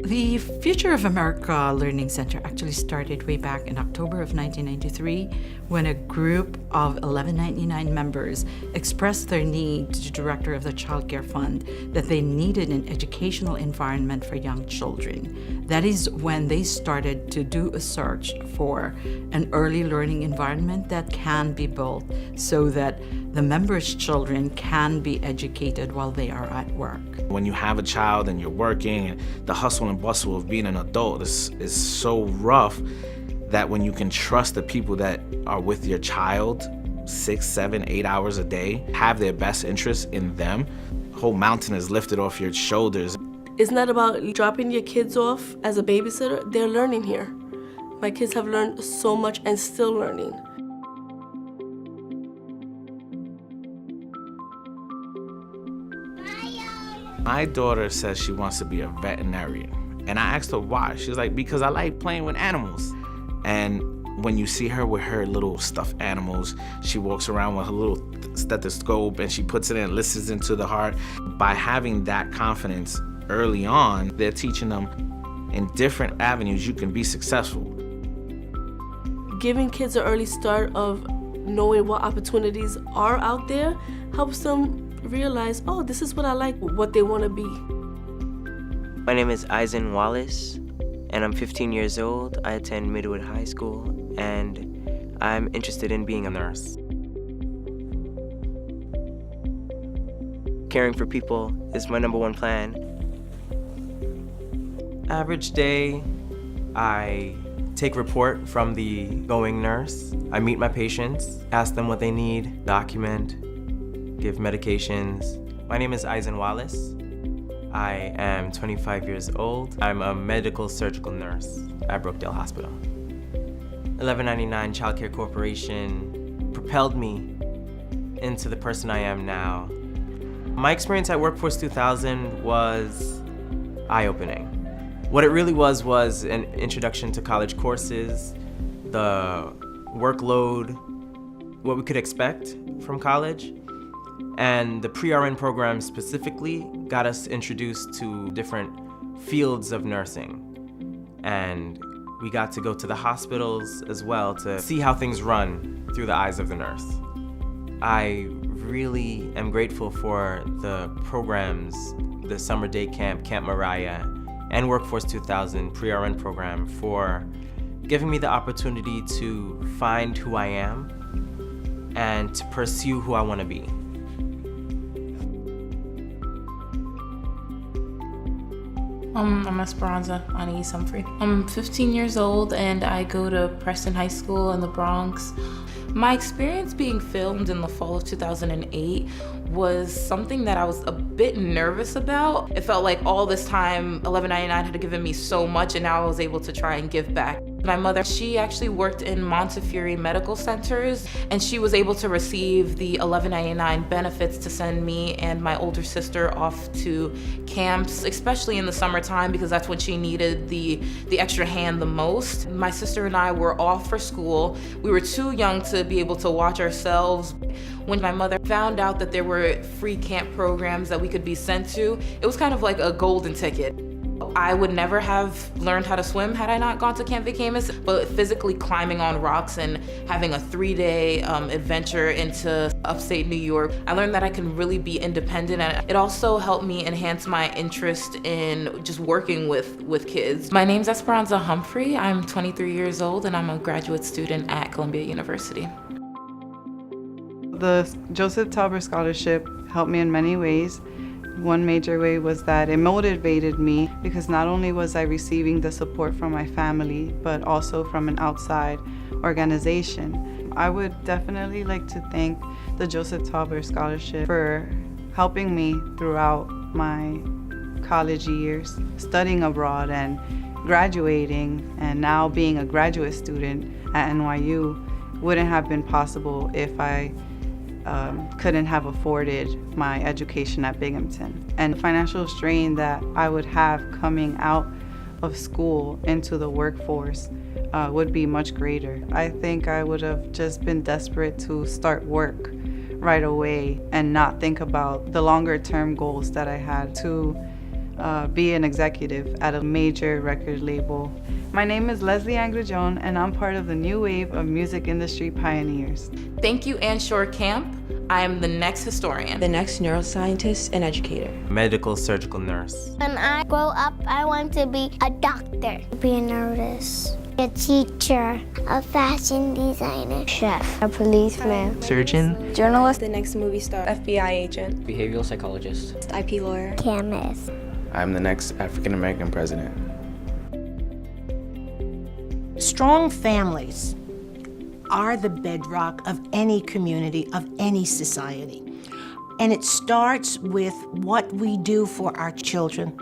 The Future of America Learning Center actually started way back in October of 1993 when a group of 1199 members expressed their need to the director of the Child Care Fund that they needed an educational environment for young children. That is when they started to do a search for an early learning environment that can be built so that the members' children can be educated while they are at work. When you have a child and you're working, and the hustle and bustle of being an adult is so rough that when you can trust the people that are with your child 6, 7, 8 hours a day, have their best interests in them, the whole mountain is lifted off your shoulders. It's not about dropping your kids off as a babysitter. They're learning here. My kids have learned so much and still learning. My daughter says she wants to be a veterinarian. And I asked her why. She's like, because I like playing with animals. And when you see her with her little stuffed animals, she walks around with her little stethoscope and she puts it in and listens into the heart. By having that confidence early on, they're teaching them in different avenues you can be successful. Giving kids an early start of knowing what opportunities are out there helps them realize, oh, this is what I like, what they want to be. My name is Eisen Wallace, and I'm 15 years old. I attend Midwood High School, and I'm interested in being a nurse. Caring for people is my number one plan. Average day, I take report from the going nurse. I meet my patients, ask them what they need, document, give medications. My name is Eisen Wallace. I am 25 years old. I'm a medical surgical nurse at Brookdale Hospital. 1199 Child Care Corporation propelled me into the person I am now. My experience at Workforce 2000 was eye-opening. What it really was an introduction to college courses, the workload, what we could expect from college. And the pre-RN program specifically got us introduced to different fields of nursing. And we got to go to the hospitals as well to see how things run through the eyes of the nurse. I really am grateful for the programs, the Summer Day Camp, Camp Mariah, and Workforce 2000 pre-RN program for giving me the opportunity to find who I am and to pursue who I want to be. I'm Esperanza Anais Humphrey. I'm 15 years old and I go to Preston High School in the Bronx. My experience being filmed in the fall of 2008 was something that I was a bit nervous about. It felt like all this time 1199 had given me so much and now I was able to try and give back. My mother, she actually worked in Montefiore Medical Centers and she was able to receive the 1199 benefits to send me and my older sister off to camps, especially in the summertime because that's when she needed the extra hand the most. My sister and I were off for school. We were too young to be able to watch ourselves. When my mother found out that there were free camp programs that we could be sent to, it was kind of like a golden ticket. I would never have learned how to swim had I not gone to Camp Vacamus, but physically climbing on rocks and having a 3-day adventure into upstate New York, I learned that I can really be independent, and it also helped me enhance my interest in just working with kids. My name's Esperanza Humphrey. I'm 23 years old and I'm a graduate student at Columbia University. The Joseph Tauber Scholarship helped me in many ways. One major way was that it motivated me because not only was I receiving the support from my family, but also from an outside organization. I would definitely like to thank the Joseph Tauber Scholarship for helping me throughout my college years, studying abroad and graduating, and now being a graduate student at NYU wouldn't have been possible if I couldn't have afforded my education at Binghamton. And the financial strain that I would have coming out of school into the workforce would be much greater. I think I would have just been desperate to start work right away and not think about the longer term goals that I had to be an executive at a major record label. My name is Leslie Angrajon, and I'm part of the new wave of music industry pioneers. Thank you, Ann Shore Camp. I am the next historian. The next neuroscientist and educator. Medical surgical nurse. When I grow up, I want to be a doctor, be an artist, a teacher, a fashion designer, chef, a policeman, Surgeon. Journalist. The next movie star. FBI agent. Behavioral psychologist. IP lawyer. chemist. I'm the next African American president. Strong families are the bedrock of any community, of any society. And it starts with what we do for our children,